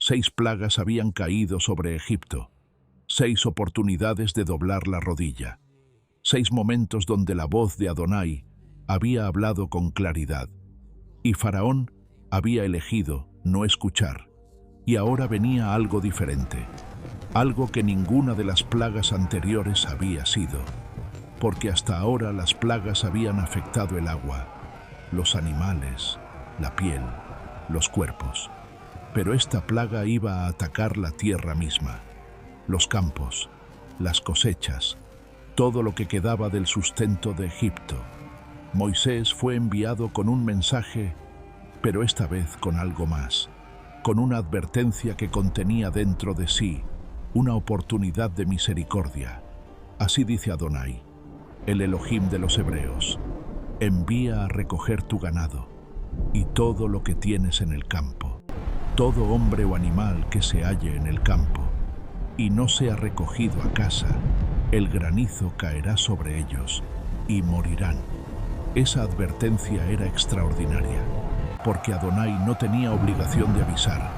6 plagas habían caído sobre Egipto, 6 oportunidades de doblar la rodilla, 6 momentos donde la voz de Adonai había hablado con claridad, y Faraón había elegido no escuchar. Y ahora venía algo diferente, algo que ninguna de las plagas anteriores había sido, porque hasta ahora las plagas habían afectado el agua, los animales, la piel, los cuerpos. Pero esta plaga iba a atacar la tierra misma, los campos, las cosechas, todo lo que quedaba del sustento de Egipto. Moisés fue enviado con un mensaje, pero esta vez con algo más, con una advertencia que contenía dentro de sí una oportunidad de misericordia. Así dice Adonai, el Elohim de los hebreos: envía a recoger tu ganado y todo lo que tienes en el campo, todo hombre o animal que se halle en el campo, y no sea recogido a casa, el granizo caerá sobre ellos y morirán. Esa advertencia era extraordinaria, porque Adonai no tenía obligación de avisar,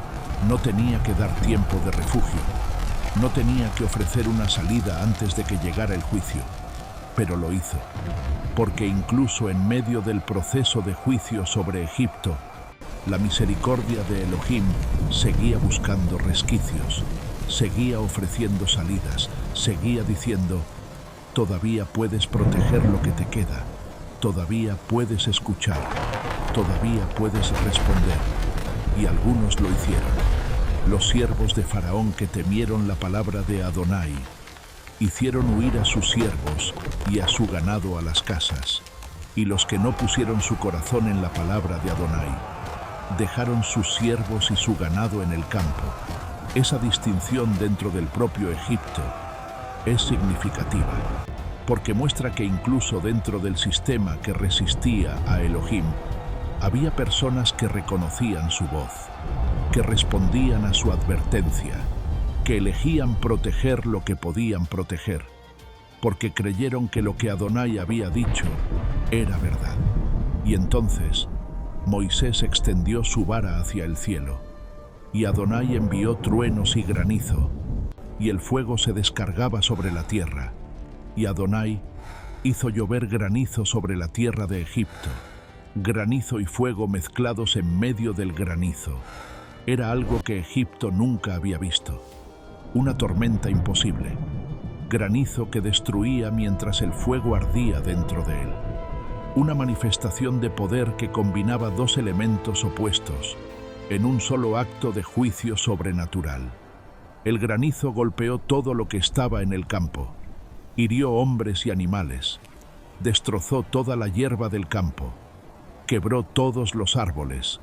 no tenía que dar tiempo de refugio, no tenía que ofrecer una salida antes de que llegara el juicio, pero lo hizo, porque incluso en medio del proceso de juicio sobre Egipto, la misericordia de Elohim seguía buscando resquicios, seguía ofreciendo salidas, seguía diciendo: todavía puedes proteger lo que te queda, todavía puedes escuchar, todavía puedes responder. Y algunos lo hicieron. Los siervos de Faraón que temieron la palabra de Adonai hicieron huir a sus siervos y a su ganado a las casas, y los que no pusieron su corazón en la palabra de Adonai dejaron sus siervos y su ganado en el campo. Esa distinción dentro del propio Egipto es significativa, porque muestra que incluso dentro del sistema que resistía a Elohim, había personas que reconocían su voz, que respondían a su advertencia, que elegían proteger lo que podían proteger, porque creyeron que lo que Adonai había dicho era verdad. Y entonces Moisés extendió su vara hacia el cielo, y Adonai envió truenos y granizo, y el fuego se descargaba sobre la tierra, y Adonai hizo llover granizo sobre la tierra de Egipto, granizo y fuego mezclados en medio del granizo. Era algo que Egipto nunca había visto, una tormenta imposible, granizo que destruía mientras el fuego ardía dentro de él. Una manifestación de poder que combinaba dos elementos opuestos en un solo acto de juicio sobrenatural. El granizo golpeó todo lo que estaba en el campo, hirió hombres y animales, destrozó toda la hierba del campo, quebró todos los árboles.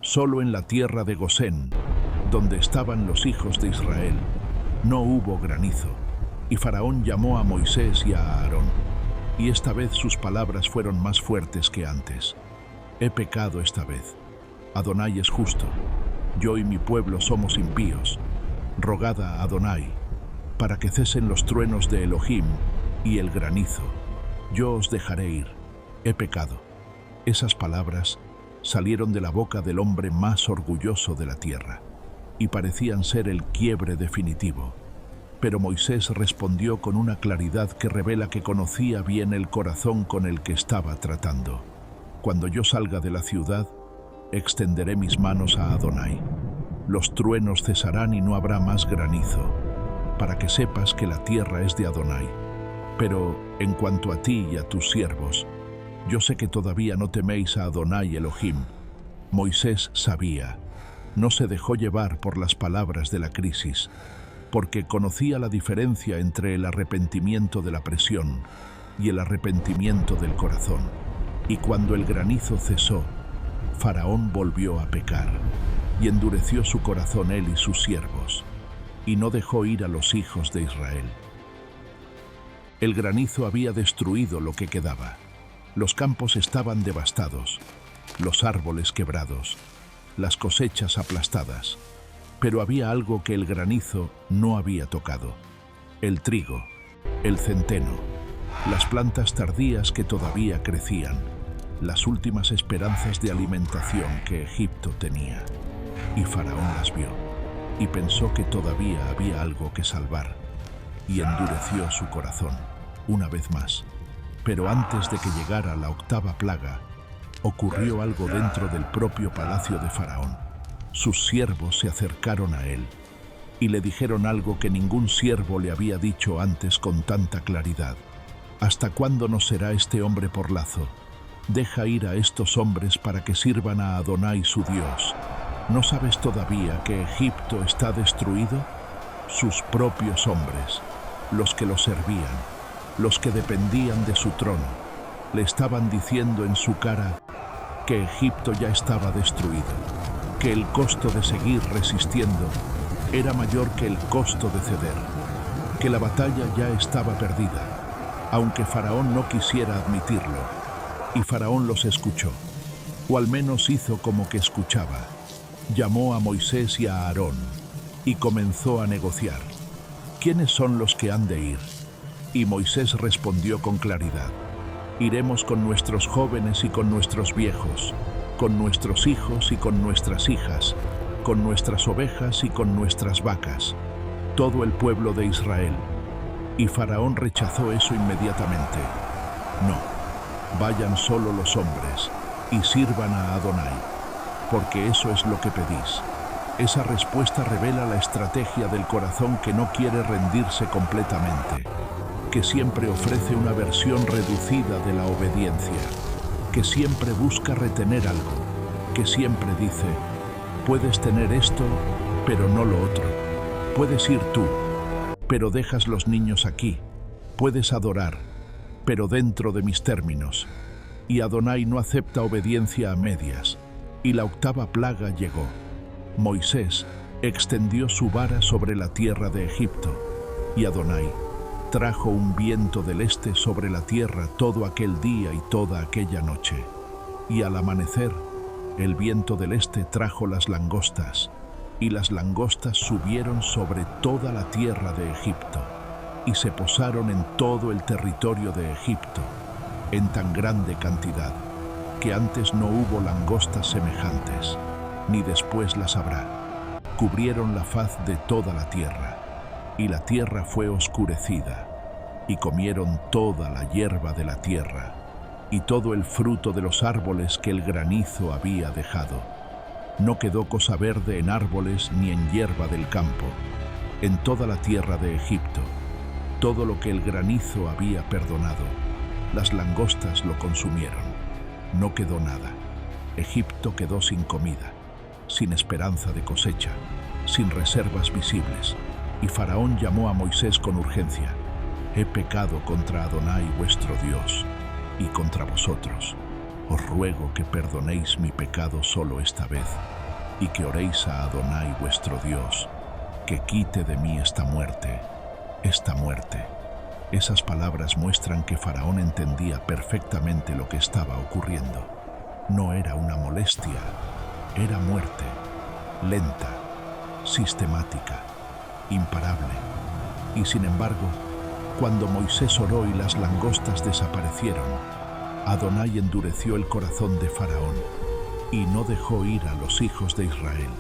Solo en la tierra de Gosén, donde estaban los hijos de Israel, no hubo granizo. Y Faraón llamó a Moisés y a Aarón, y esta vez sus palabras fueron más fuertes que antes. He pecado esta vez. Adonai es justo. Yo y mi pueblo somos impíos. Rogad a Adonai para que cesen los truenos de Elohim y el granizo. Yo os dejaré ir. He pecado. Esas palabras salieron de la boca del hombre más orgulloso de la tierra y parecían ser el quiebre definitivo. Pero Moisés respondió con una claridad que revela que conocía bien el corazón con el que estaba tratando. Cuando yo salga de la ciudad, extenderé mis manos a Adonai. Los truenos cesarán y no habrá más granizo, para que sepas que la tierra es de Adonai. Pero en cuanto a ti y a tus siervos, yo sé que todavía no teméis a Adonai Elohim. Moisés sabía, no se dejó llevar por las palabras de la crisis, porque conocía la diferencia entre el arrepentimiento de la presión y el arrepentimiento del corazón. Y cuando el granizo cesó, Faraón volvió a pecar, y endureció su corazón él y sus siervos, y no dejó ir a los hijos de Israel. El granizo había destruido lo que quedaba. Los campos estaban devastados, los árboles quebrados, las cosechas aplastadas. Pero había algo que el granizo no había tocado: el trigo, el centeno, las plantas tardías que todavía crecían, las últimas esperanzas de alimentación que Egipto tenía. Y Faraón las vio. y pensó que todavía había algo que salvar, y endureció su corazón, una vez más. Pero antes de que llegara la octava plaga, ocurrió algo dentro del propio palacio de Faraón. Sus siervos se acercaron a él y le dijeron algo que ningún siervo le había dicho antes con tanta claridad. ¿Hasta cuándo nos será este hombre por lazo? Deja ir a estos hombres para que sirvan a Adonai su Dios. ¿No sabes todavía que Egipto está destruido? Sus propios hombres, los que lo servían, los que dependían de su trono, le estaban diciendo en su cara que Egipto ya estaba destruido, que el costo de seguir resistiendo era mayor que el costo de ceder, que la batalla ya estaba perdida, aunque Faraón no quisiera admitirlo. Y Faraón los escuchó, o al menos hizo como que escuchaba. Llamó a Moisés y a Aarón y comenzó a negociar. ¿Quiénes son los que han de ir? Y Moisés respondió con claridad: iremos con nuestros jóvenes y con nuestros viejos, con nuestros hijos y con nuestras hijas, con nuestras ovejas y con nuestras vacas, todo el pueblo de Israel. Y Faraón rechazó eso inmediatamente. No, vayan solo los hombres y sirvan a Adonai, porque eso es lo que pedís. Esa respuesta revela la estrategia del corazón que no quiere rendirse completamente, que siempre ofrece una versión reducida de la obediencia, que siempre busca retener algo, que siempre dice: puedes tener esto, pero no lo otro. Puedes ir tú, pero dejas los niños aquí. Puedes adorar, pero dentro de mis términos. Y Adonai no acepta obediencia a medias. Y la octava plaga llegó. Moisés extendió su vara sobre la tierra de Egipto, y Adonai trajo un viento del este sobre la tierra todo aquel día y toda aquella noche. Y al amanecer, el viento del este trajo las langostas, y las langostas subieron sobre toda la tierra de Egipto, y se posaron en todo el territorio de Egipto, en tan grande cantidad, que antes no hubo langostas semejantes, ni después las habrá. Cubrieron la faz de toda la tierra, y la tierra fue oscurecida, y comieron toda la hierba de la tierra, y todo el fruto de los árboles que el granizo había dejado. No quedó cosa verde en árboles ni en hierba del campo, en toda la tierra de Egipto. Todo lo que el granizo había perdonado, las langostas lo consumieron. No quedó nada. Egipto quedó sin comida, sin esperanza de cosecha, sin reservas visibles. Y Faraón llamó a Moisés con urgencia: he pecado contra Adonai vuestro Dios y contra vosotros. Os ruego que perdonéis mi pecado solo esta vez, y que oréis a Adonai vuestro Dios, que quite de mí esta muerte, esta muerte. Esas palabras muestran que Faraón entendía perfectamente lo que estaba ocurriendo. No era una molestia, era muerte, lenta, sistemática, imparable. Y sin embargo, cuando Moisés oró y las langostas desaparecieron, Adonai endureció el corazón de Faraón y no dejó ir a los hijos de Israel.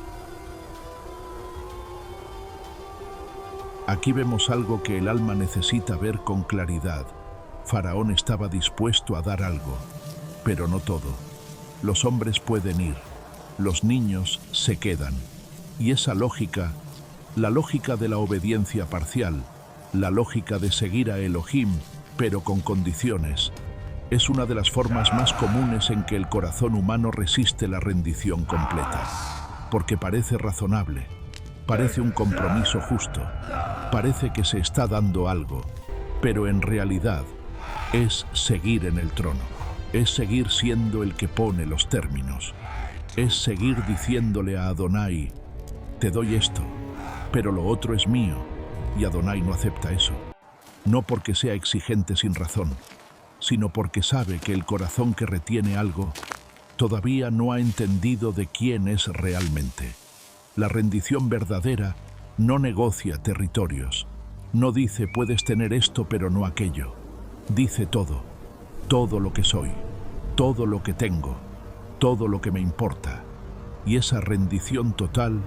Aquí vemos algo que el alma necesita ver con claridad. Faraón estaba dispuesto a dar algo, pero no todo. Los hombres pueden ir, los niños se quedan. Y esa lógica, la lógica de la obediencia parcial, la lógica de seguir a Elohim, pero con condiciones, es una de las formas más comunes en que el corazón humano resiste la rendición completa. Porque parece razonable, parece un compromiso justo, parece que se está dando algo, pero en realidad es seguir en el trono, es seguir siendo el que pone los términos, es seguir diciéndole a Adonai: te doy esto, pero lo otro es mío, y Adonai no acepta eso. No porque sea exigente sin razón, sino porque sabe que el corazón que retiene algo todavía no ha entendido de quién es realmente. La rendición verdadera no negocia territorios, no dice puedes tener esto pero no aquello. Dice todo, todo lo que soy, todo lo que tengo, todo lo que me importa. Y esa rendición total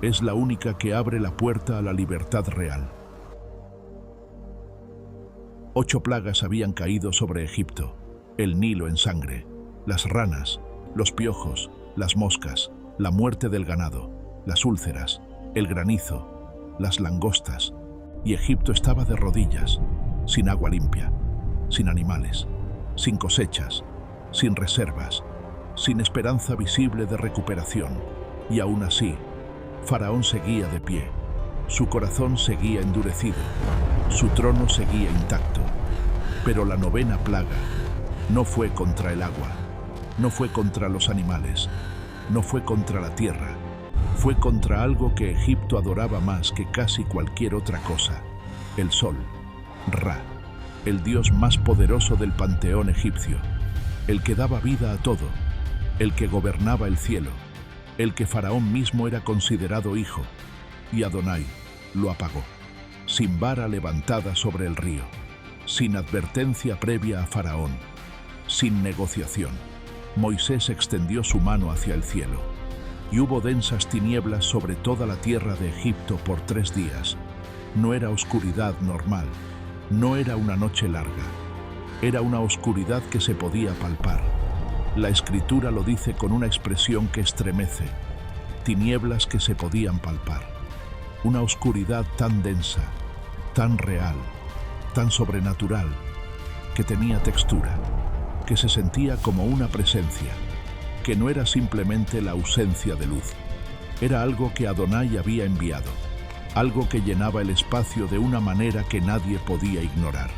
Es la única que abre la puerta a la libertad real. 8 plagas habían caído sobre Egipto: el Nilo en sangre, las ranas, los piojos, las moscas, la muerte del ganado, las úlceras, el granizo, las langostas, y Egipto estaba de rodillas, sin agua limpia, sin animales, sin cosechas, sin reservas, sin esperanza visible de recuperación. Y aún así, Faraón seguía de pie, su corazón seguía endurecido, su trono seguía intacto. Pero la 9ª plaga no fue contra el agua, no fue contra los animales, no fue contra la tierra, fue contra algo que Egipto adoraba más que casi cualquier otra cosa: el sol, Ra, el dios más poderoso del panteón egipcio, el que daba vida a todo, el que gobernaba el cielo, el que Faraón mismo era considerado hijo, y Adonai lo apagó, sin vara levantada sobre el río, sin advertencia previa a Faraón, sin negociación. Moisés extendió su mano hacia el cielo, y hubo densas tinieblas sobre toda la tierra de Egipto por 3 días. No era oscuridad normal, no era una noche larga, era una oscuridad que se podía palpar. La Escritura lo dice con una expresión que estremece: tinieblas que se podían palpar. Una oscuridad tan densa, tan real, tan sobrenatural, que tenía textura, que se sentía como una presencia, que no era simplemente la ausencia de luz. Era algo que Adonai había enviado, algo que llenaba el espacio de una manera que nadie podía ignorar.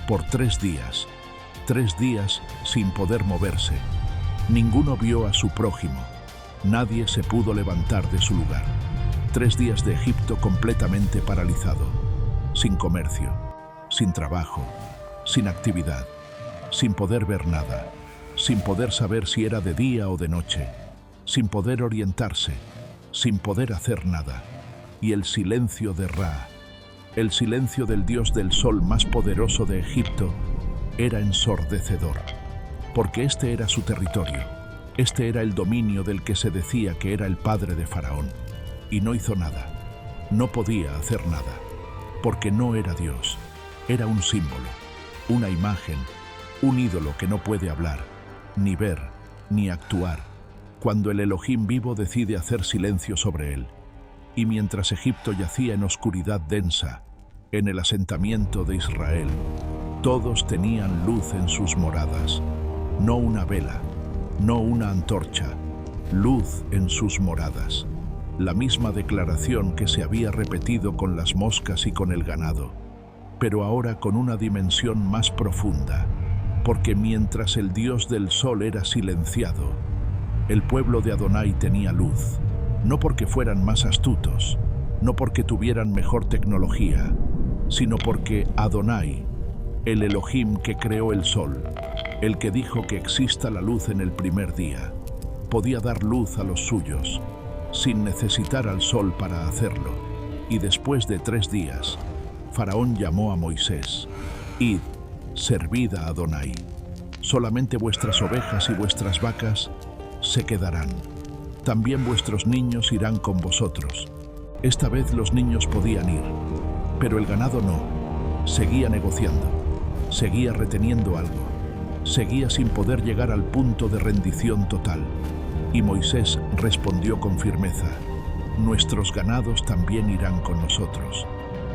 Por 3 días, 3 días sin poder moverse, ninguno vio a su prójimo, nadie se pudo levantar de su lugar. 3 días de Egipto completamente paralizado, sin comercio, sin trabajo, sin actividad, sin poder ver nada, sin poder saber si era de día o de noche, sin poder orientarse, sin poder hacer nada. Y el silencio de Ra, el silencio del dios del sol más poderoso de Egipto, era ensordecedor, porque este era su territorio, este era el dominio del que se decía que era el padre de Faraón, y no hizo nada, no podía hacer nada, porque no era Dios, era un símbolo, una imagen, un ídolo que no puede hablar, ni ver, ni actuar, cuando el Elohim vivo decide hacer silencio sobre él. Y mientras Egipto yacía en oscuridad densa, en el asentamiento de Israel, todos tenían luz en sus moradas, no una vela, no una antorcha, luz en sus moradas. La misma declaración que se había repetido con las moscas y con el ganado, pero ahora con una dimensión más profunda, porque mientras el dios del sol era silenciado, el pueblo de Adonai tenía luz. No porque fueran más astutos, no porque tuvieran mejor tecnología, sino porque Adonai, el Elohim que creó el sol, el que dijo que exista la luz en el primer día, podía dar luz a los suyos, sin necesitar al sol para hacerlo. Y después de 3 días, Faraón llamó a Moisés: «Id, servid a Adonai. Solamente vuestras ovejas y vuestras vacas se quedarán. También vuestros niños irán con vosotros». Esta vez los niños podían ir, pero el ganado no. Seguía negociando, seguía reteniendo algo, seguía sin poder llegar al punto de rendición total. Y Moisés respondió con firmeza: «Nuestros ganados también irán con nosotros.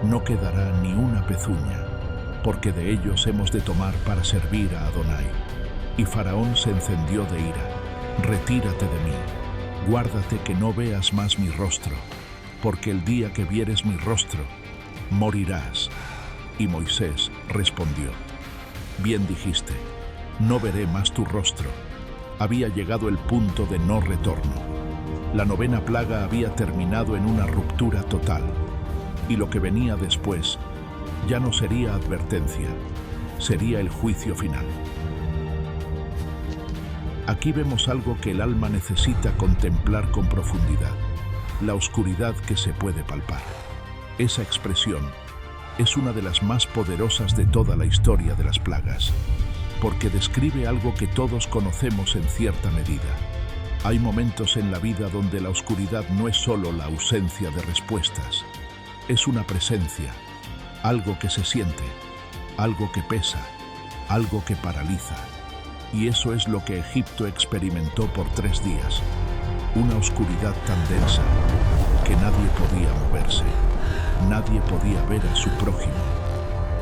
No quedará ni una pezuña, porque de ellos hemos de tomar para servir a Adonai». Y Faraón se encendió de ira: «Retírate de mí. Guárdate que no veas más mi rostro, porque el día que vieres mi rostro, morirás». Y Moisés respondió: «Bien dijiste, no veré más tu rostro». Había llegado el punto de no retorno. La 9ª plaga había terminado en una ruptura total, y lo que venía después ya no sería advertencia, sería el juicio final. Aquí vemos algo que el alma necesita contemplar con profundidad: la oscuridad que se puede palpar. Esa expresión es una de las más poderosas de toda la historia de las plagas, porque describe algo que todos conocemos en cierta medida: Hay momentos en la vida donde la oscuridad no es solo la ausencia de respuestas, es una presencia, algo que se siente, algo que pesa, algo que paraliza. Y eso es lo que Egipto experimentó por 3 días. Una oscuridad tan densa que nadie podía moverse, nadie podía ver a su prójimo,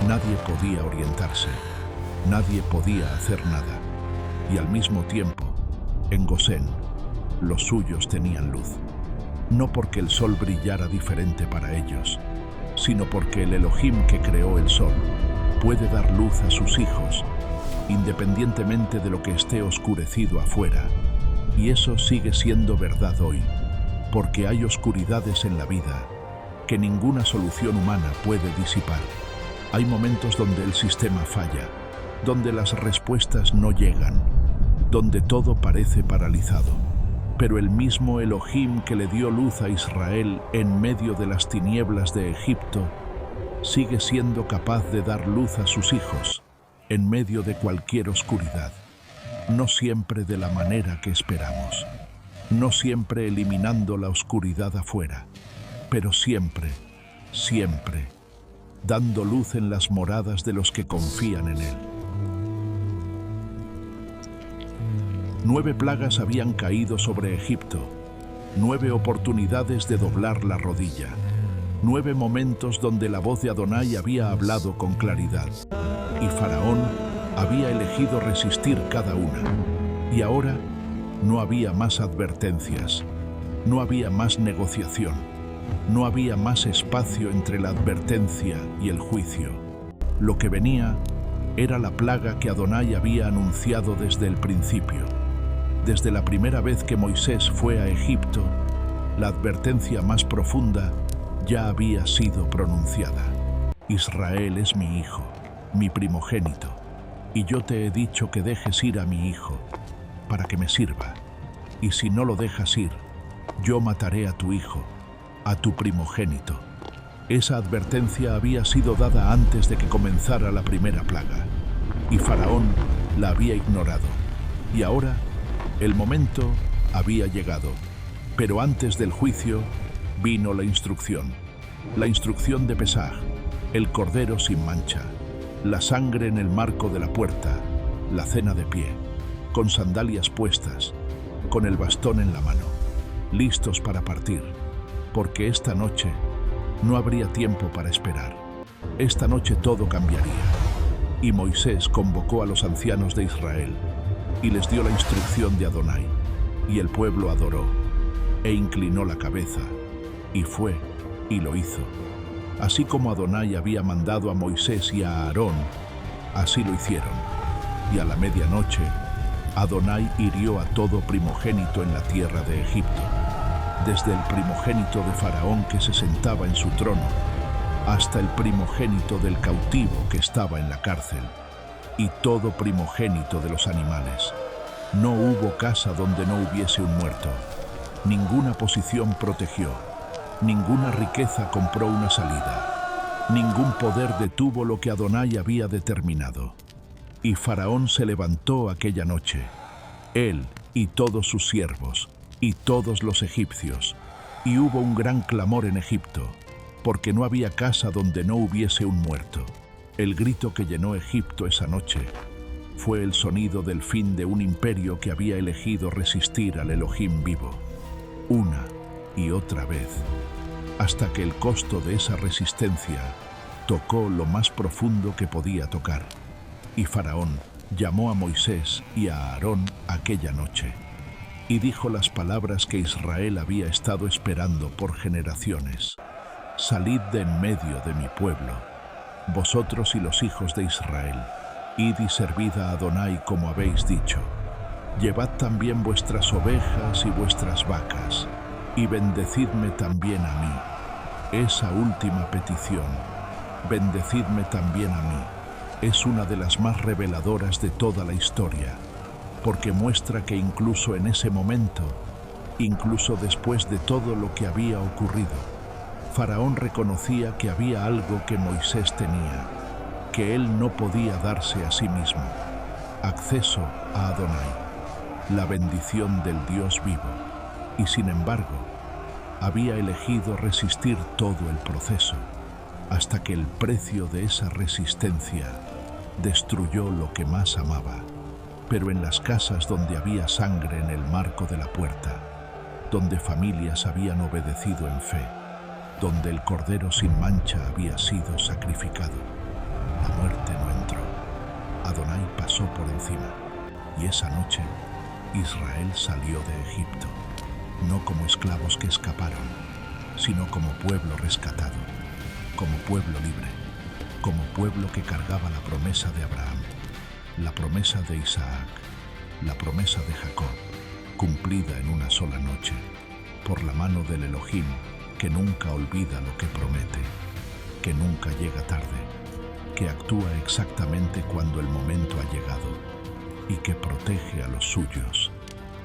nadie podía orientarse, nadie podía hacer nada. Y al mismo tiempo, en Gosén, los suyos tenían luz. No porque el sol brillara diferente para ellos, sino porque el Elohim que creó el sol puede dar luz a sus hijos, independientemente de lo que esté oscurecido afuera. Y eso sigue siendo verdad hoy, porque hay oscuridades en la vida que ninguna solución humana puede disipar. Hay momentos donde el sistema falla, donde las respuestas no llegan, donde todo parece paralizado. Pero el mismo Elohim que le dio luz a Israel en medio de las tinieblas de Egipto, sigue siendo capaz de dar luz a sus hijos en medio de cualquier oscuridad. No siempre de la manera que esperamos, no siempre eliminando la oscuridad afuera, pero siempre, siempre, dando luz en las moradas de los que confían en Él. 9 plagas habían caído sobre Egipto, 9 oportunidades de doblar la rodilla, 9 momentos donde la voz de Adonai había hablado con claridad, y Faraón había elegido resistir cada una. Y ahora no había más advertencias, no había más negociación, no había más espacio entre la advertencia y el juicio. Lo que venía era la plaga que Adonai había anunciado desde el principio. Desde la primera vez que Moisés fue a Egipto, la advertencia más profunda ya había sido pronunciada. Israel es mi hijo, mi primogénito, y yo te he dicho que dejes ir a mi hijo para que me sirva. Y si no lo dejas ir, yo mataré a tu hijo, a tu primogénito. Esa advertencia había sido dada antes de que comenzara la primera plaga, y Faraón la había ignorado. Y ahora el momento había llegado, pero antes del juicio vino la instrucción de Pesaj, el cordero sin mancha, la sangre en el marco de la puerta, la cena de pie, con sandalias puestas, con el bastón en la mano, listos para partir, porque esta noche no habría tiempo para esperar. Esta noche todo cambiaría. Y Moisés convocó a los ancianos de Israel y les dio la instrucción de Adonai, y el pueblo adoró, e inclinó la cabeza, y fue, y lo hizo. Así como Adonai había mandado a Moisés y a Aarón, así lo hicieron. Y a la medianoche, Adonai hirió a todo primogénito en la tierra de Egipto, desde el primogénito de Faraón que se sentaba en su trono, hasta el primogénito del cautivo que estaba en la cárcel, y todo primogénito de los animales. No hubo casa donde no hubiese un muerto. Ninguna posición protegió. Ninguna riqueza compró una salida. Ningún poder detuvo lo que Adonai había determinado. Y Faraón se levantó aquella noche, él y todos sus siervos, y todos los egipcios. Y hubo un gran clamor en Egipto, porque no había casa donde no hubiese un muerto. El grito que llenó Egipto esa noche fue el sonido del fin de un imperio que había elegido resistir al Elohim vivo, una y otra vez, hasta que el costo de esa resistencia tocó lo más profundo que podía tocar. Y Faraón llamó a Moisés y a Aarón aquella noche, y dijo las palabras que Israel había estado esperando por generaciones: Salid de en medio de mi pueblo, vosotros y los hijos de Israel, id y servid a Adonai como habéis dicho. Llevad también vuestras ovejas y vuestras vacas, y bendecidme también a mí. Esa última petición, bendecidme también a mí, es una de las más reveladoras de toda la historia, porque muestra que incluso en ese momento, incluso después de todo lo que había ocurrido, Faraón reconocía que había algo que Moisés tenía, que él no podía darse a sí mismo: acceso a Adonai. la bendición del Dios vivo, y sin embargo, había elegido resistir todo el proceso, hasta que el precio de esa resistencia destruyó lo que más amaba. Pero en las casas donde había sangre en el marco de la puerta, donde familias habían obedecido en fe, donde el cordero sin mancha había sido sacrificado, la muerte no entró. Adonai pasó por encima, y esa noche Israel salió de Egipto, no como esclavos que escaparon, sino como pueblo rescatado, como pueblo libre, como pueblo que cargaba la promesa de Abraham, la promesa de Isaac, la promesa de Jacob, cumplida en una sola noche, por la mano del Elohim, que nunca olvida lo que promete, que nunca llega tarde, que actúa exactamente cuando el momento ha llegado y que protege a los suyos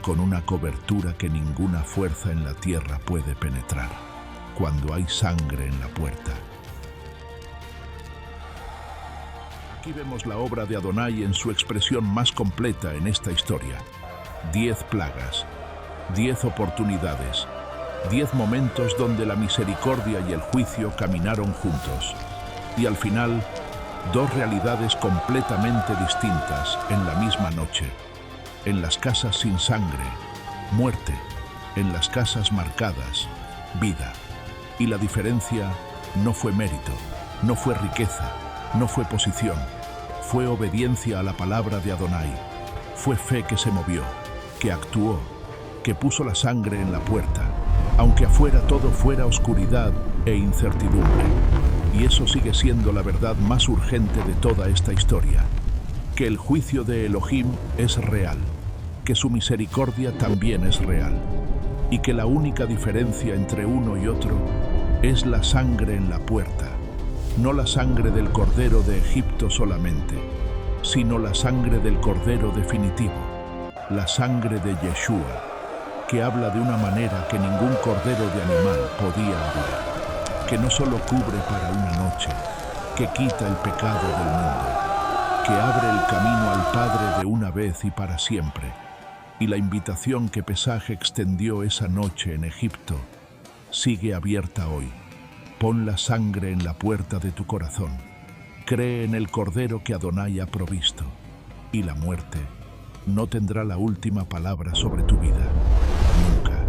con una cobertura que ninguna fuerza en la tierra puede penetrar cuando hay sangre en la puerta. Aquí vemos la obra de Adonai en su expresión más completa en esta historia. 10 plagas, 10 oportunidades, 10 momentos donde la misericordia y el juicio caminaron juntos. Y al final, 2 realidades completamente distintas en la misma noche. En las casas sin sangre, muerte. En las casas marcadas, vida. Y la diferencia no fue mérito, no fue riqueza, no fue posición. Fue obediencia a la palabra de Adonai. Fue fe que se movió, que actuó, que puso la sangre en la puerta, aunque afuera todo fuera oscuridad e incertidumbre. Y eso sigue siendo la verdad más urgente de toda esta historia, que el juicio de Elohim es real, que su misericordia también es real, y que la única diferencia entre uno y otro es la sangre en la puerta, no la sangre del Cordero de Egipto solamente, sino la sangre del Cordero definitivo, la sangre de Yeshua, que habla de una manera que ningún cordero de animal podía hablar, que no solo cubre para una noche, que quita el pecado del mundo, que abre el camino al Padre de una vez y para siempre. Y la invitación que Pesaj extendió esa noche en Egipto sigue abierta hoy. Pon la sangre en la puerta de tu corazón. Cree en el Cordero que Adonai ha provisto, y la muerte no tendrá la última palabra sobre tu vida. Nunca.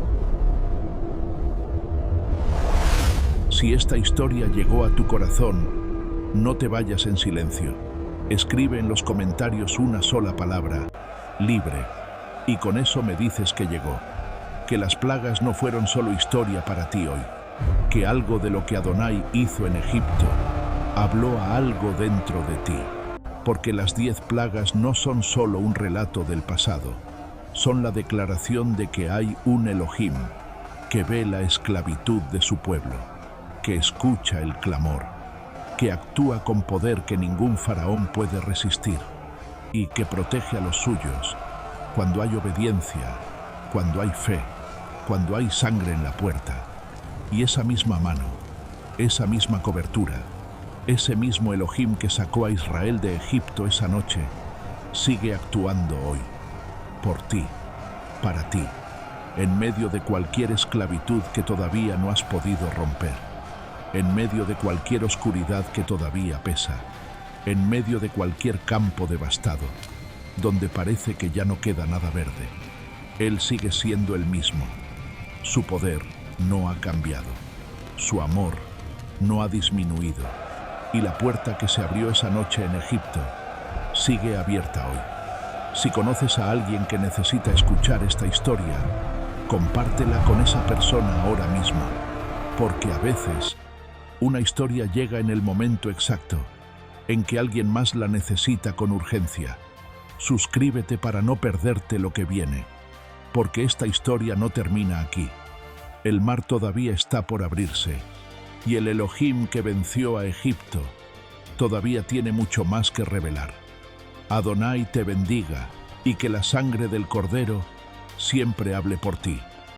Si esta historia llegó a tu corazón, no te vayas en silencio. Escribe en los comentarios una sola palabra: libre. Y con eso me dices que llegó. Que las plagas no fueron solo historia para ti hoy. Que algo de lo que Adonai hizo en Egipto habló a algo dentro de ti. Porque las 10 plagas no son solo un relato del pasado, son la declaración de que hay un Elohim que ve la esclavitud de su pueblo, que escucha el clamor, que actúa con poder que ningún faraón puede resistir y que protege a los suyos cuando hay obediencia, cuando hay fe, cuando hay sangre en la puerta. Y esa misma mano, esa misma cobertura, ese mismo Elohim que sacó a Israel de Egipto esa noche, sigue actuando hoy, por ti, para ti, en medio de cualquier esclavitud que todavía no has podido romper, en medio de cualquier oscuridad que todavía pesa, en medio de cualquier campo devastado, donde parece que ya no queda nada verde. Él sigue siendo el mismo. Su poder no ha cambiado. Su amor no ha disminuido. Y la puerta que se abrió esa noche en Egipto sigue abierta hoy. Si conoces a alguien que necesita escuchar esta historia, compártela con esa persona ahora mismo, porque a veces una historia llega en el momento exacto en que alguien más la necesita con urgencia. Suscríbete para no perderte lo que viene, porque esta historia no termina aquí. El mar todavía está por abrirse, y el Elohim que venció a Egipto todavía tiene mucho más que revelar. Adonai te bendiga, y que la sangre del Cordero siempre hable por ti.